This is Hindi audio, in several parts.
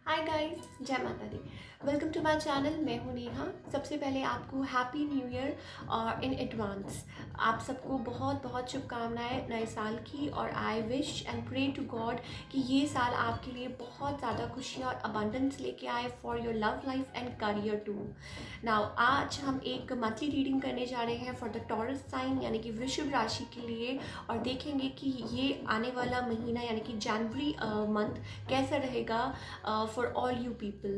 हाय गाइस, जय माता दी। Welcome to my channel. मैं हूं नेहा। सबसे पहले आपको हैप्पी न्यू ईयर और इन एडवांस आप सबको बहुत बहुत शुभकामनाएं नए साल की। और I wish and pray to God कि ये साल आपके लिए बहुत ज़्यादा खुशियाँ और अबंडेंस लेके आए for your love life and career too. Now आज हम एक मंथली रीडिंग करने जा रहे हैं फॉर द टॉरस साइन यानी कि वृषभ राशि के लिए, और देखेंगे कि ये आने वाला महीना यानी कि जनवरी मंथ कैसा रहेगा for all you people.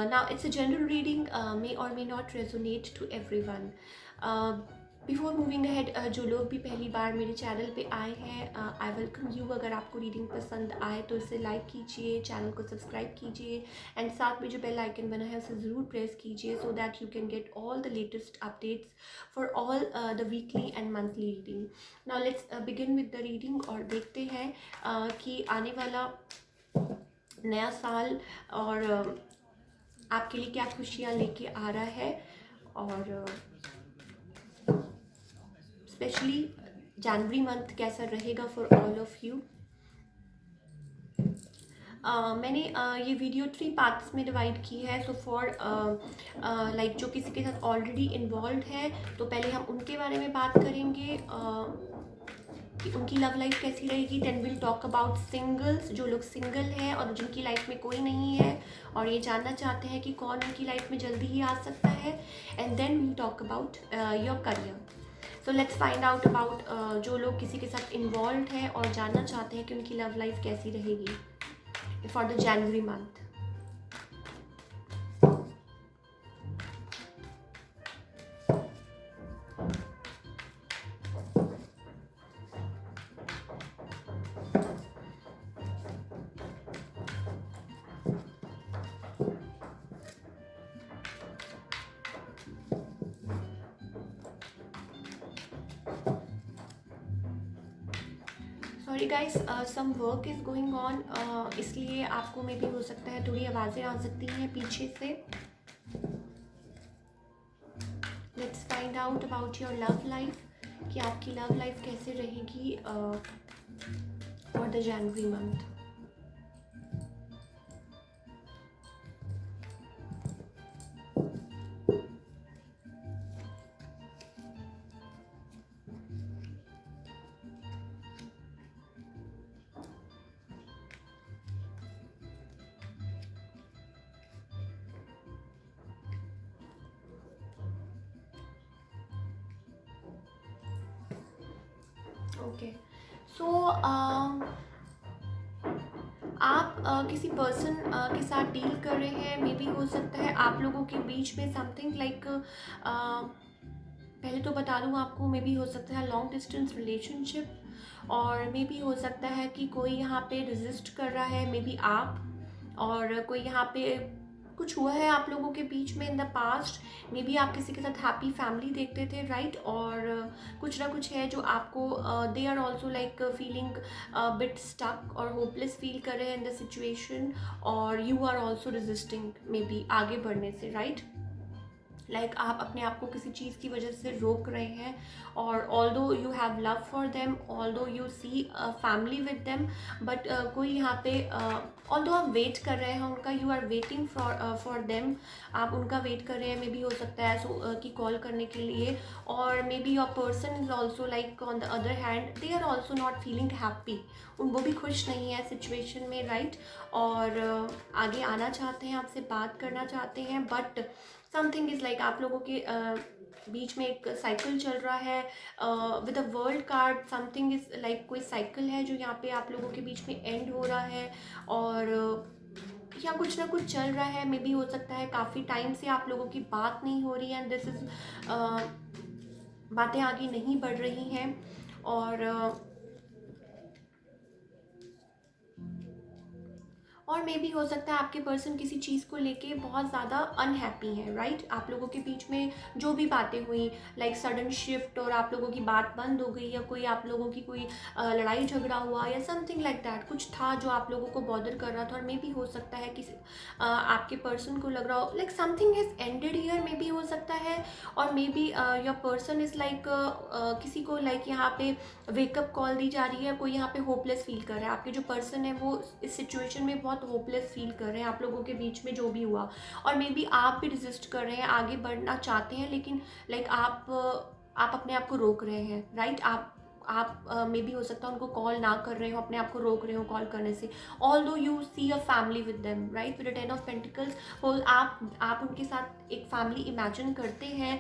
Now, it's a general reading, may or may not resonate to everyone. Before moving ahead, जो लोग भी पहली बार मेरे चैनल पे आए हैं, आई वेलकम यू। अगर आपको रीडिंग पसंद आए तो इसे लाइक कीजिए, चैनल को सब्सक्राइब कीजिए एंड साथ में जो बेल आइकन बना है उसे ज़रूर प्रेस कीजिए so that you can get all the latest updates for all the weekly and monthly reading. Now let's begin with the reading और देखते हैं कि आने वाला नया साल और आपके लिए क्या खुशियाँ लेके आ रहा है, और स्पेशली जनवरी मंथ कैसा रहेगा फॉर ऑल ऑफ यू। मैंने ये वीडियो 3 पार्ट्स में डिवाइड की है। सो फॉर लाइक जो किसी के साथ ऑलरेडी इन्वॉल्व है तो पहले हम उनके बारे में बात करेंगे कि उनकी लव लाइफ कैसी रहेगी। Then will talk about singles, जो लोग सिंगल हैं और जिनकी लाइफ में कोई नहीं है और ये जानना चाहते हैं कि कौन उनकी लाइफ में जल्दी ही आ सकता है। And then will talk about your career. So let's find out about जो लोग किसी के साथ इन्वॉल्व हैं और जानना चाहते हैं कि उनकी लव लाइफ कैसी रहेगी for the January month. Sorry guys, some work is going on, इसलिए आपको मे भी हो सकता है थोड़ी आवाज़ें आ सकती हैं पीछे से। Let's find out about your love life कि आपकी लव लाइफ कैसे रहेगी for the January month. Okay, so आप किसी पर्सन के साथ डील कर रहे हैं। मे बी हो सकता है आप लोगों के बीच में समथिंग लाइक, पहले तो बता दूं आपको, मे बी हो सकता है लॉन्ग डिस्टेंस रिलेशनशिप, और मे बी हो सकता है कि कोई यहाँ पे रेजिस्ट कर रहा है, मे बी आप, और कोई यहाँ पे कुछ हुआ है आप लोगों के बीच में in the past. May be आप किसी के साथ हैप्पी फैमिली देखते थे, राइट? और कुछ ना कुछ है जो आपको they are also like feeling bit stuck और होपलेस फील कर रहे हैं इन द सिचुएशन, और you are also resisting maybe आगे बढ़ने से, राइट? लाइक आप अपने आप को किसी चीज़ की वजह से रोक रहे हैं, और although you have love for them, although you see family with them, but कोई यहाँ पे ऑल दो आप वेट कर रहे हैं उनका, you are waiting for them, आप उनका वेट कर रहे हैं। मे बी हो सकता है कि कॉल करने के लिए, और maybe your person is also like on the other hand they are also not feeling happy, वो भी खुश नहीं है सिचुएशन में, राइट? और आगे आना चाहते हैं, आपसे बात करना चाहते हैं, बट समथिंग इज़ लाइक आप लोगों के बीच में एक साइकिल चल रहा है with a world card. Something is like कोई साइकिल है जो यहाँ पे आप लोगों के बीच में एंड हो रहा है, और या कुछ ना कुछ चल रहा है। मे बी हो सकता है काफ़ी टाइम से आप लोगों की बात नहीं हो रही है, एंड दिस इज़ बातें आगे नहीं बढ़ रही हैं, और मे भी हो सकता है आपके पर्सन किसी चीज़ को लेके बहुत ज़्यादा अनहैप्पी हैं, राइट? आप लोगों के बीच में जो भी बातें हुई, लाइक सडन शिफ्ट, और आप लोगों की बात बंद हो गई, या कोई आप लोगों की कोई लड़ाई झगड़ा हुआ, या समथिंग लाइक दैट, कुछ था जो आप लोगों को बॉदर कर रहा था। और मे भी हो सकता है कि आपके पर्सन को लग रहा हो like something has ended here, may भी हो सकता है। और maybe your person is like किसी को लाइक यहाँ पे वेकअप कॉल दी जा रही है, कोई यहाँ पे होपलेस फील कर रहा है। आपके जो पर्सन है वो इस सिचुएशन में बहुत बहुत होपलेस फील कर रहे हैं आप लोगों के बीच में जो भी हुआ, और मे बी आप भी रेजिस्ट कर रहे हैं, आगे बढ़ना चाहते हैं, लेकिन लाइक आप अपने आप को रोक रहे हैं, राइट। आप मे बी हो सकता है उनको कॉल ना कर रहे हो, अपने आप को रोक रहे हो कॉल करने से, although you see a family with them, right, with the 10 of pentacles. Whole आप उनके साथ एक फैमिली इमेजिन करते हैं,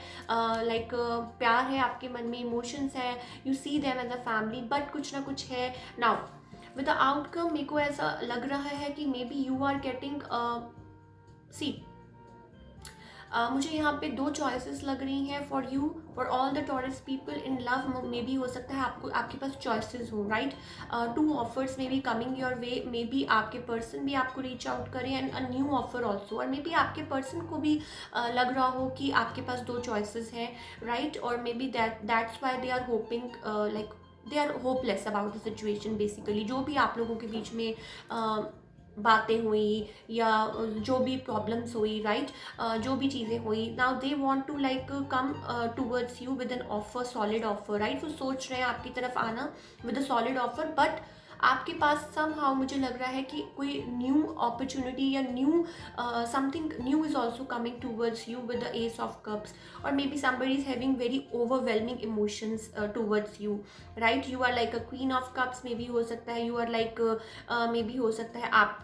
लाइक प्यार है आपके मन में, इमोशंस है, you see them as a family, but कुछ ना कुछ है नाउ विद द आउटकम। मेरे को ऐसा लग रहा है कि maybe you are getting see मुझे यहाँ पे दो चॉइसेस लग रही हैं for you, for all the Taurus people in love. Maybe हो सकता है आपको आपके पास चॉइसेस हो, right. Two offers maybe coming your way, maybe आपके पर्सन भी आपको रीच आउट करें and a new offer also, और मे बी आपके पर्सन को भी लग रहा हो कि आपके पास दो चॉइसेस हैं, राइट। और maybe that's why they are hoping, like they are hopeless about the situation basically. जो भी आप लोगों के बीच में बातें हुई या जो भी प्रॉब्लम्स हुई, राइट, जो भी चीज़ें हुई, now they want to like come towards you with an offer, solid offer, right. वो सोच रहे हैं आपकी तरफ आना with a solid offer, but आपके पास समहाउ मुझे लग रहा है कि कोई न्यू अपॉर्चुनिटी या new something new is also coming towards you with the ace of cups, और maybe somebody is having very overwhelming emotions towards you, right. You are like a queen of cups, maybe हो सकता है you are like, maybe हो सकता है आप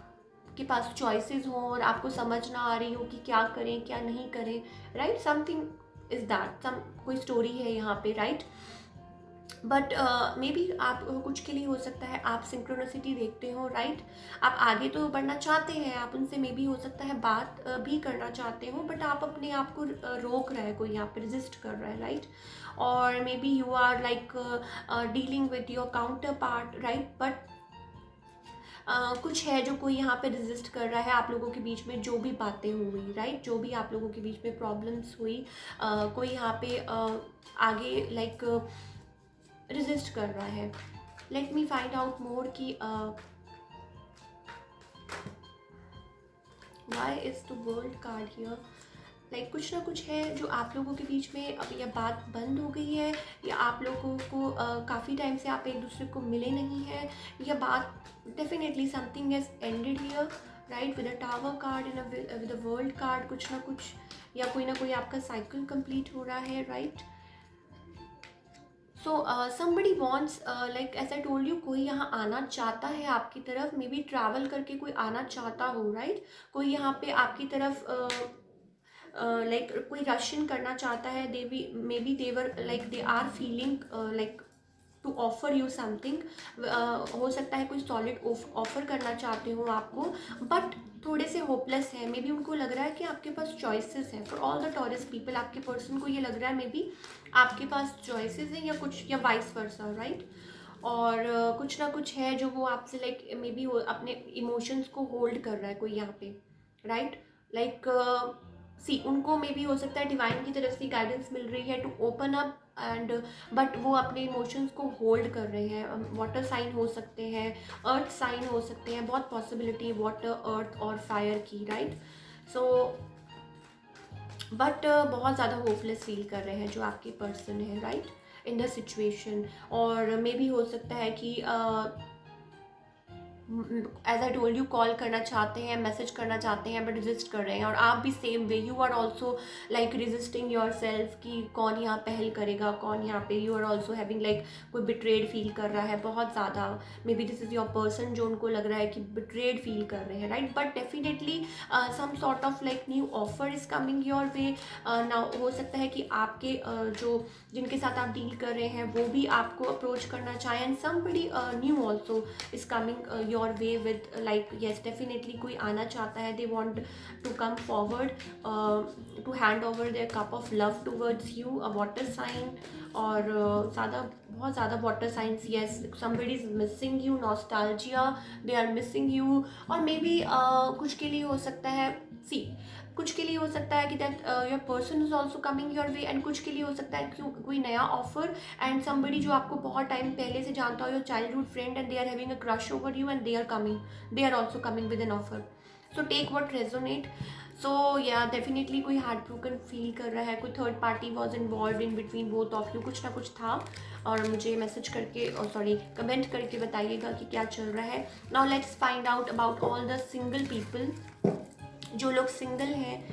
के पास चॉइसेस हो और आपको समझ ना आ रही हो कि क्या करें क्या नहीं करें, राइट। समथिंग इज दैट, सम कोई स्टोरी है यहाँ पे, राइट। बट मे बी आप कुछ के लिए हो सकता है आप सिंक्रोनिसिटी देखते हो, राइट। आप आगे तो बढ़ना चाहते हैं, आप उनसे मे बी हो सकता है बात भी करना चाहते हो, बट आप अपने आप को रोक रहा है, कोई यहाँ पे रेजिस्ट कर रहा है, राइट। और maybe you are like dealing with your counterpart, right. But कुछ है जो कोई यहाँ पे रेजिस्ट कर रहा है आप लोगों के बीच में, जो भी बातें हुई, राइट, जो भी आप लोगों के बीच में प्रॉब्लम्स हुई, कोई यहाँ पे आगे लाइक रेजिस्ट कर रहा है। Let me find out more कि why is the world card here. Like कुछ ना कुछ है जो आप लोगों के बीच में अब यह बात बंद हो गई है, या आप लोगों को काफ़ी टाइम से आप एक दूसरे को मिले नहीं हैं, यह बात definitely something has ended here, right, with a tower card and with a world card. कुछ ना कुछ या कोई ना कोई आपका साइकिल कंप्लीट हो रहा है, right. So somebody wants, like as I told you, कोई यहाँ आना चाहता है आपकी तरफ, मे बी ट्रैवल करके कोई आना चाहता हो, राइट। कोई यहाँ पे आपकी तरफ लाइक कोई रशियन करना चाहता है, they be maybe they're like they are feeling like to offer you something. हो सकता है कोई सॉलिड ऑफर करना चाहते हो आपको, बट थोड़े से होपलेस है, मे बी उनको लग रहा है कि आपके पास चॉइसेस है। For all the Taurus people, आपके पर्सन को ये लग रहा है मे बी आपके पास चॉइसेस हैं, या कुछ या वाइस वर्सा, राइट। और कुछ ना कुछ है जो वो आपसे लाइक मे बी अपने इमोशंस को होल्ड कर रहा है कोई यहाँ पे, राइट। लाइक सी उनको मे बी हो सकता है डिवाइन की तरफ से गाइडेंस मिल रही है to open up and, but वो अपने इमोशंस को होल्ड कर रहे हैं। वाटर साइन हो सकते हैं, अर्थ साइन हो सकते हैं, बहुत पॉसिबिलिटी वाटर, अर्थ और फायर की, राइट। सो बट बहुत ज़्यादा होपलेस फील कर रहे हैं जो आपके पर्सन है, राइट, इन द सिचुएशन। और मे भी हो सकता है कि as I told you call करना चाहते हैं, मैसेज करना चाहते हैं, बट रेजिस्ट कर रहे हैं। और आप भी same way, you are also like resisting yourself कि कौन यहाँ पहल करेगा, कौन यहाँ पे, you are also having like कोई बिट्रेड फील कर रहा है बहुत ज़्यादा। Maybe this is your person जो उनको लग रहा है कि बिट्रेड फील कर रहे हैं, right. But definitely some sort of like new offer is coming your way now. हो सकता है कि आपके जो जिनके साथ आप डील कर रहे हैं वो भी आपको अप्रोच करना चाहें, and somebody new also is coming your way with like yes definitely कोई आना चाहता है, they want to come forward to hand over their cup of love towards you, a water sign. और ज़्यादा बहुत ज़्यादा water signs, yes somebody is missing you, nostalgia, they are missing you. और मे बी कुछ के लिए हो सकता है सी कुछ के लिए हो सकता है कि that your person is also coming your way, and कुछ के लिए हो सकता है कि कोई नया ऑफर एंड समबडी जो आपको बहुत टाइम पहले से जानता हो, your childhood friend, and they are having a crush over you and they are also coming with an offer, so take what resonate. So yeah definitely कोई हार्ट ब्रोकन फील कर रहा है, कोई third party was involve in between both of you, कुछ ना कुछ था। और मुझे मैसेज करके और सॉरी कमेंट करके बताइएगा कि क्या चल रहा है। Now let's find out about all the single people. जो लोग सिंगल हैं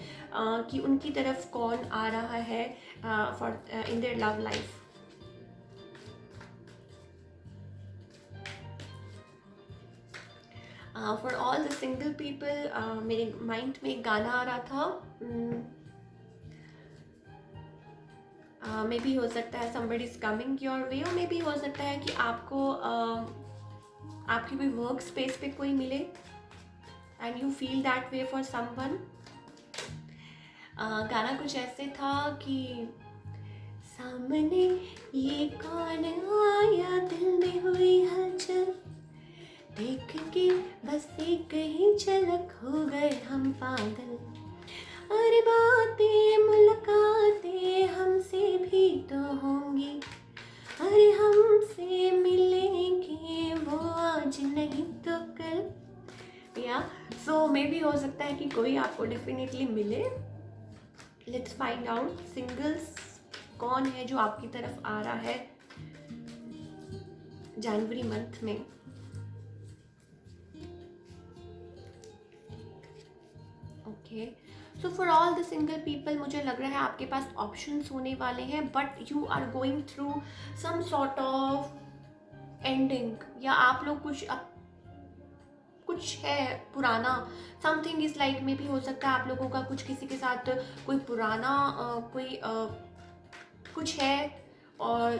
कि उनकी तरफ कौन आ रहा है for in their love life. For all the single people मेरे माइंड में एक गाना आ रहा था। मे बी हो सकता है somebody is coming your way, और मे बी हो सकता है कि आपको आपकी कोई वर्क स्पेस पे कोई मिले and you feel that way for someone. गाना कुछ ऐसे था कि सामने ये कौन आया, दिल में हुई हलचल, देख के बस एक ही झलक हो गए हम पागल। अरे बातें मुलाकातें हमसे भी तो होंगी, अरे हमसे मिलेंगे वो आज नहीं तो कल। या सो मे बी हो सकता है कि कोई आपको डेफिनेटली मिले। लेट्स फाइंड आउट सिंगल्स कौन है जो आपकी तरफ आ रहा है जनवरी मंथ में। Okay, so for all the single people मुझे लग रहा है आपके पास ऑप्शंस होने वाले हैं, but you are going through some sort of ending, या आप लोग कुछ है पुराना। समथिंग इज लाइक मे भी हो सकता है आप लोगों का कुछ किसी के साथ कोई पुराना कुछ है, और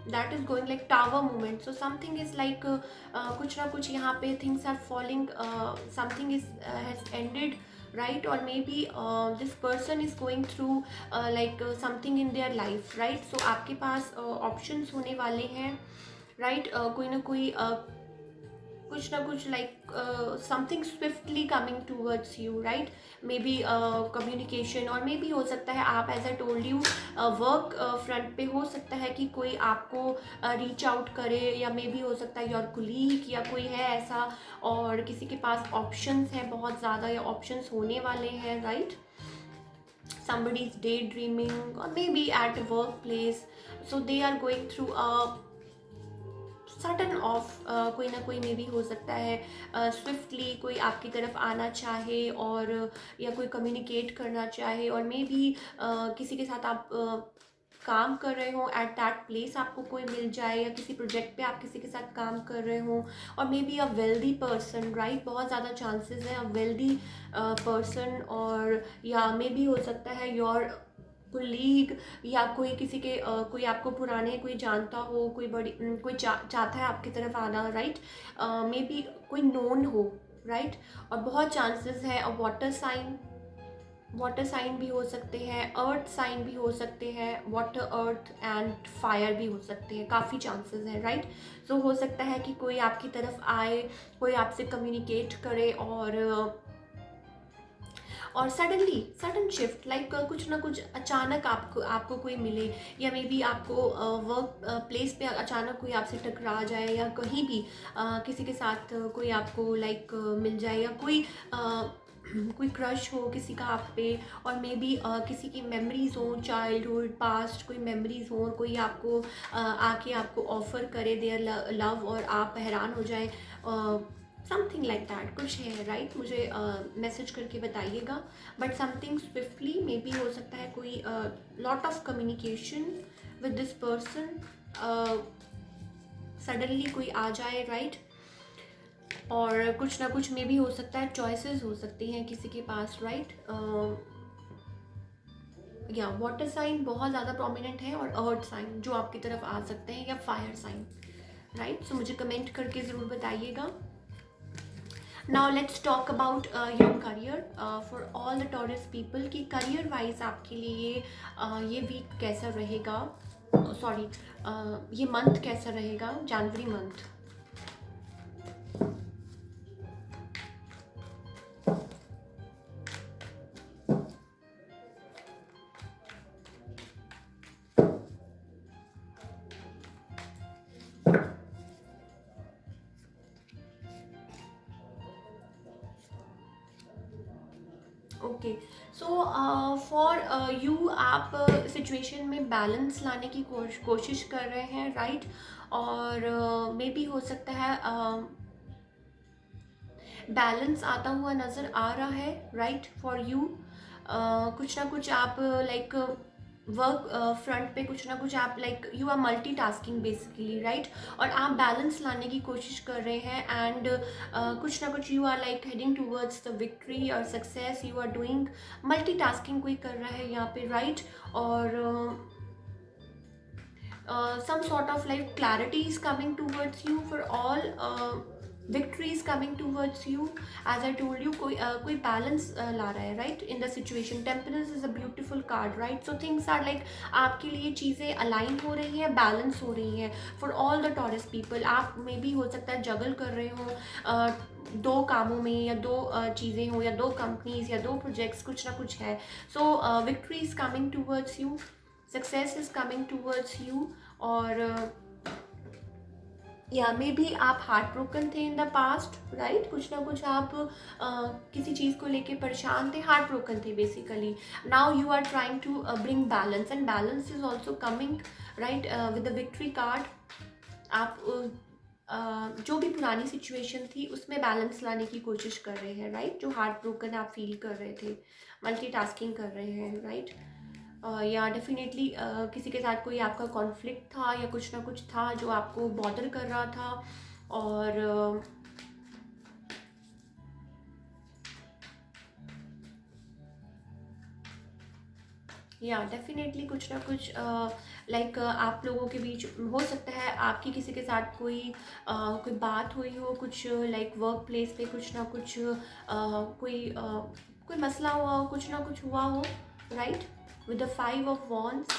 that is going like tower moment. So something is like कुछ ना कुछ यहाँ पे things are falling, something is has ended, right? Or maybe this person is going through like something in their life, right? So आपके पास options होने वाले हैं, right? कोई ना कोई कुछ ना कुछ like something swiftly coming towards you, right? Maybe communication, और मे बी हो सकता है आप as I told you work front पे हो सकता है कि कोई आपको रीच आउट करे, या मे बी हो सकता है योर कुलीग या कोई है ऐसा, और किसी के पास ऑप्शंस हैं बहुत ज़्यादा, या ऑप्शंस होने वाले हैं, right? somebody is daydreaming, or maybe at a workplace, so they are going through a sudden of कोई ना कोई मे भी हो सकता है स्विफ्टली कोई आपकी तरफ आना चाहे, और या कोई कम्युनिकेट करना चाहे, और मे भी किसी के साथ आप काम कर रहे हो, एट दैट प्लेस आपको कोई मिल जाए, या किसी प्रोजेक्ट पे आप किसी के साथ काम कर रहे हो, और may be a wealthy person, right? बहुत ज़्यादा चांसेस है अ वेल्दी पर्सन, और या मे भी हो सकता है योर कुलीग, या कोई किसी के कोई आपको पुराने कोई जानता हो, कोई बड़ी कोई चाहता है आपकी तरफ आना, राइट? मे बी कोई नोन हो, राइट? और बहुत चांसेस है अ वाटर साइन भी हो सकते हैं, अर्थ साइन भी हो सकते हैं, वाटर अर्थ एंड फायर भी हो सकते हैं, काफ़ी चांसेस है, राइट? सो हो सकता है कि कोई आपकी तरफ आए, कोई आपसे कम्युनिकेट करे, और सडन शिफ्ट लाइक कुछ ना कुछ अचानक आपको कोई मिले, या मे बी आपको वर्क प्लेस पे अचानक कोई आपसे टकरा जाए, या कहीं भी किसी के साथ कोई आपको लाइक मिल जाए, या कोई क्रश हो किसी का आप पे, और मे बी किसी की मेमोरीज हो, चाइल्डहुड पास्ट कोई मेमोरीज हो, और कोई आपको आके आपको ऑफर करे देयर लव, और आप हैरान हो जाए, समथिंग लाइक दैट कुछ है, राइट? मुझे मैसेज करके बताइएगा, but something swiftly may be हो सकता है कोई lot of communication with this person, suddenly कोई आ जाए, राइट? और कुछ ना कुछ मे भी हो सकता है, चॉइसेस हो सकती हैं किसी के पास, राइट? या वाटर साइन बहुत ज़्यादा प्रोमिनेंट है, और अर्थ साइन जो आपकी तरफ आ सकते हैं, या फायर साइन, राइट? सो मुझे कमेंट करके ज़रूर बताइएगा। Now let's talk about your career for all the Taurus people, कि करियर वाइज आपके लिए ये वीक कैसा रहेगा, सॉरी ये मंथ कैसा रहेगा, जनवरी month. Okay, so for you आप सिचुएशन में बैलेंस लाने की कोशिश कर रहे हैं, राइट? और मे बी हो सकता है बैलेंस आता हुआ नज़र आ रहा है, राइट, फॉर यू। कुछ ना कुछ आप लाइक वर्क फ्रंट पे कुछ ना कुछ आप like you are multitasking basically, right? और आप बैलेंस लाने की कोशिश कर रहे हैं एंड कुछ ना कुछ you are like heading towards the victory और success. You are doing multitasking, कोई कर रहा है यहाँ पे, राइट? और some sort of like clarity is coming towards you for all, victory is coming towards you, as I told you, कोई balance ला रहा है, right, in the situation. Temperance is a beautiful card, right? So things are like आपके लिए चीज़ें align हो रही हैं, balance हो रही हैं for all the Taurus people. आप में भी हो सकता है जगल कर रहे हो दो कामों में, या दो चीज़ें हो, या दो कंपनीज, या दो प्रोजेक्ट्स, कुछ ना कुछ है. So victory is coming towards you, success is coming towards you. और या मे बी आप हार्ट ब्रोकन थे इन द पास्ट, राइट? कुछ ना कुछ आप किसी चीज़ को लेके परेशान थे, हार्ट ब्रोकन थे basically. Now you are trying to bring balance, and balance is also coming, right, with the victory card. आप जो भी पुरानी सिचुएशन थी उसमें बैलेंस लाने की कोशिश कर रहे हैं, राइट? जो हार्ट ब्रोकन आप फील कर रहे थे, मल्टीटास्किंग कर रहे हैं, राइट? या डेफिनेटली किसी के साथ कोई आपका कॉन्फ्लिक्ट था, या कुछ ना कुछ था जो आपको बॉदर कर रहा था. और या डेफिनेटली कुछ ना कुछ लाइक आप लोगों के बीच हो सकता है आपकी किसी के साथ कोई बात हुई हो, कुछ लाइक वर्क प्लेस पे कुछ ना कुछ कोई मसला हुआ हो, कुछ ना कुछ हुआ हो, right? With the 5 of wands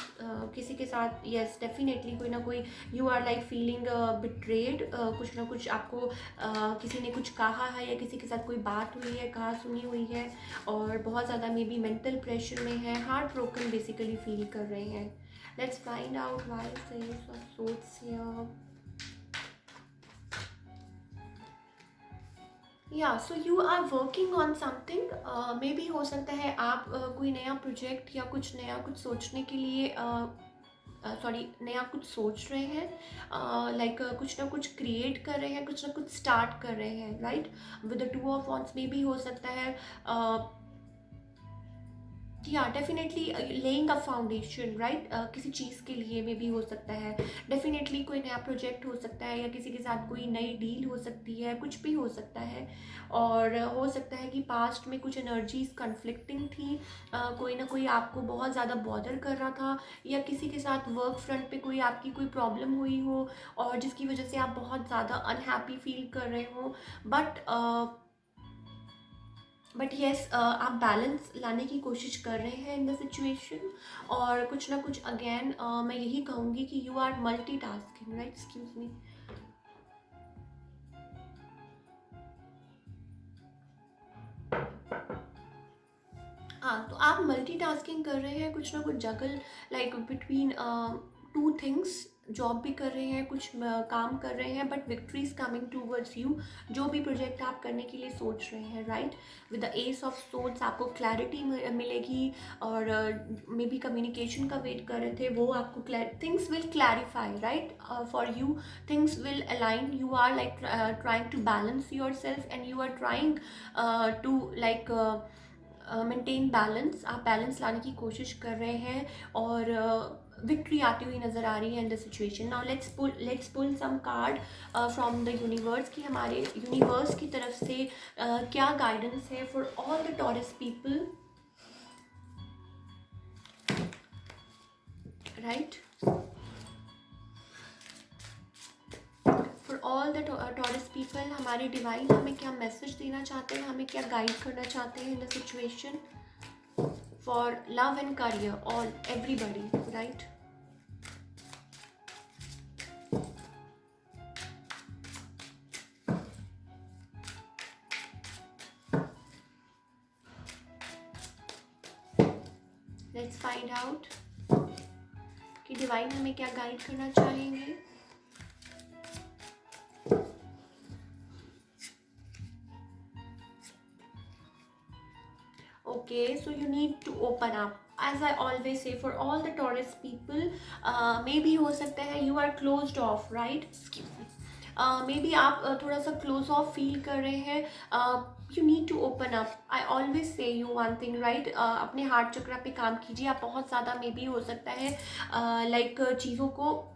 किसी के साथ, यस डेफिनेटली कोई ना कोई you are like feeling betrayed. कुछ ना कुछ आपको किसी ने कुछ कहा है, या किसी के साथ कोई बात हुई है, कहा सुनी हुई है, और बहुत ज़्यादा मे बी मेंटल प्रेशर में है, हार्ट ब्रोकन बेसिकली फील कर रहे हैं. Let's find out why is the ace of swords here. Yeah so you are working on something, maybe हो सकता है आप कोई नया प्रोजेक्ट या कुछ नया कुछ सोचने के लिए सॉरी नया कुछ सोच रहे हैं, लाइक कुछ ना कुछ क्रिएट कर रहे हैं, कुछ ना कुछ स्टार्ट कर रहे हैं, right? With the 2 of wands may be हो सकता है या डेफिनेटली लेइंग अ फाउंडेशन, राइट? किसी चीज़ के लिए में भी हो सकता है, डेफिनेटली कोई नया प्रोजेक्ट हो सकता है, या किसी के साथ कोई नई डील हो सकती है, कुछ भी हो सकता है. और हो सकता है कि पास्ट में कुछ एनर्जीज कन्फ्लिक्टिंग थी, कोई ना कोई आपको बहुत ज़्यादा बॉदर कर रहा था, या किसी के साथ वर्क फ्रंट पे कोई आपकी कोई प्रॉब्लम हुई हो, और जिसकी वजह से आप बहुत ज़्यादा अनहैप्पी फील कर रहे हो. बट येस आप बैलेंस लाने की कोशिश कर रहे हैं इन द सिचुएशन. और कुछ ना कुछ अगेन मैं यही कहूँगी कि you are multitasking, right? Excuse me. हाँ, तो आप मल्टीटास्किंग कर रहे हैं, कुछ ना कुछ जगल लाइक बिटवीन 2 थिंग्स. जॉब भी कर रहे हैं, कुछ काम कर रहे हैं, but victory is coming towards you. जो भी प्रोजेक्ट आप करने के लिए सोच रहे हैं, right? With the ace of swords आपको क्लैरिटी मिलेगी. और मे बी कम्युनिकेशन का वेट कर रहे थे, वो आपको things will clarify, right, for you. Things will align. You are like trying to balance yourself, and you are trying to like maintain balance. आप बैलेंस लाने की कोशिश कर रहे हैं, और विक्ट्री आती हुई नज़र आ रही है in the situation. Now let's pull some card from the universe, कि हमारे यूनिवर्स की तरफ से क्या गाइडेंस है for all the Taurus people, right? For all the Taurus people, हमारे डिवाइन हमें क्या मैसेज देना चाहते हैं, हमें क्या गाइड करना चाहते हैं in the situation. For love and career, all everybody, right? Let's find out कि डिवाइन हमें क्या गाइड करना चाहेंगे. Okay, so you need to open up. As I always say, for all the Taurus people, maybe हो सकता है you are closed off, right? Excuse me. Maybe आप थोड़ा सा क्लोज ऑफ फील कर रहे हैं. You need to open up. I always say you one thing, right? अपने हार्ट चक्र पे काम कीजिए. आप बहुत ज़्यादा मे बी हो सकता है लाइक चीज़ों को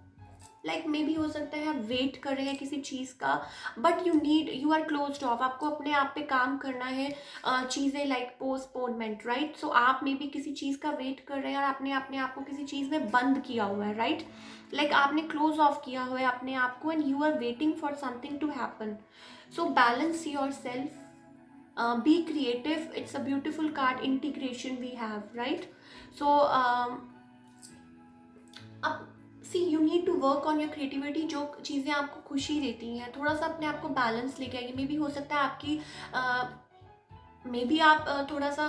लाइक मे बी हो सकता है आप वेट कर रहे हैं किसी चीज़ का, but you are closed off. आपको अपने आप पे काम करना है. चीज़ें लाइक पोस्टपोनमेंट, राइट? सो आप मे बी किसी चीज़ का वेट कर रहे हैं और आपने अपने आप को किसी चीज़ में बंद किया हुआ है, राइट? लाइक आपने क्लोज ऑफ किया हुआ है अपने आप को and you are waiting for something to happen. So balance yourself. Be creative. It's a beautiful card integration we have, right? So अब see you need to work on your creativity. जो चीज़ें आपको खुशी देती हैं, थोड़ा सा अपने आप को बैलेंस लेके आइए. मे बी हो सकता है आपकी मे बी आप थोड़ा सा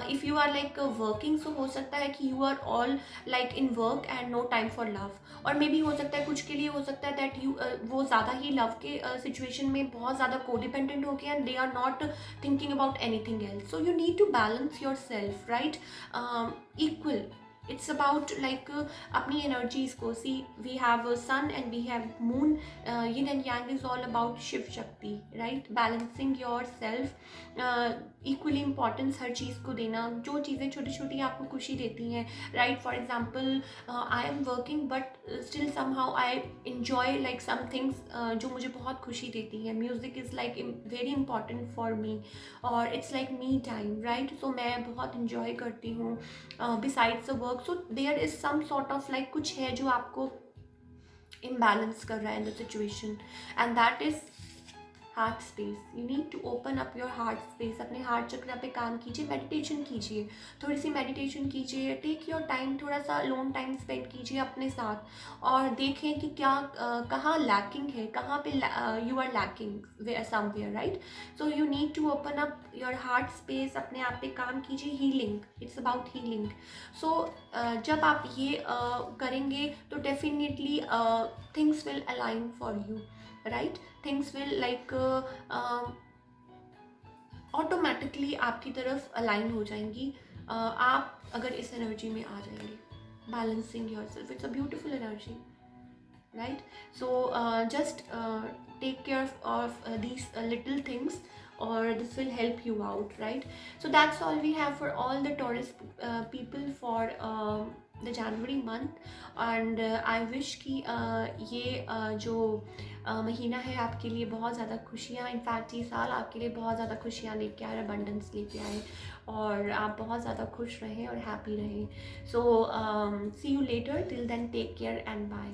if you are like working, so हो सकता है कि you are all like in work and no time for love. और मे बी हो सकता है कुछ के लिए हो सकता है दैट यू वो ज़्यादा ही लव के सिचुएशन में बहुत ज़्यादा कोडिपेंडेंट हो गए and they are not thinking about anything else. So you need to balance yourself, right? Equal. It's about like अपनी energies को. See, we have a sun and we have moon. Yin and yang is all about Shiv Shakti, right? Balancing yourself. Equally importance हर चीज़ को देना. जो चीज़ें छोटी छोटी आपको खुशी देती हैं, right? For example, I am working but still somehow I enjoy like some things जो मुझे बहुत खुशी देती हैं. Music is like very important for me, और it's like me time, right? So मैं बहुत enjoy करती हूँ besides the work. So there is some sort of like कुछ है जो आपको imbalance कर रहा है in the situation, and that is heart space. You need to open up your heart space. अपने हार्ट चक्र पे काम कीजिए. मेडिटेशन कीजिए. थोड़ी सी मेडिटेशन कीजिए. Take your time. थोड़ा सा लोन टाइम स्पेंड कीजिए अपने साथ और देखें कि क्या कहाँ लैकिंग है, कहाँ पे you are lacking somewhere, right? So you need to open up your heart space. अपने आप पे काम कीजिए. Healing. It's about healing. So जब आप ये करेंगे तो definitely things will align for you, right? Things will like automatically आपकी तरफ अलाइन हो जाएंगी. आप अगर इस एनर्जी में आ जाएंगे. Balancing your self, it's a beautiful energy, right? So just take care of these little things, or this will help you out, right? So that's all we have for all the Taurus people for the January month. And I wish कि ये जो महीना है आपके लिए बहुत ज़्यादा खुशियाँ, इनफैक्ट ये साल आपके लिए बहुत ज़्यादा खुशियाँ लेके आए, अबंडेंस लेके आए, और आप बहुत ज़्यादा खुश रहें और हैप्पी रहें. So see you later. Till then take care and bye.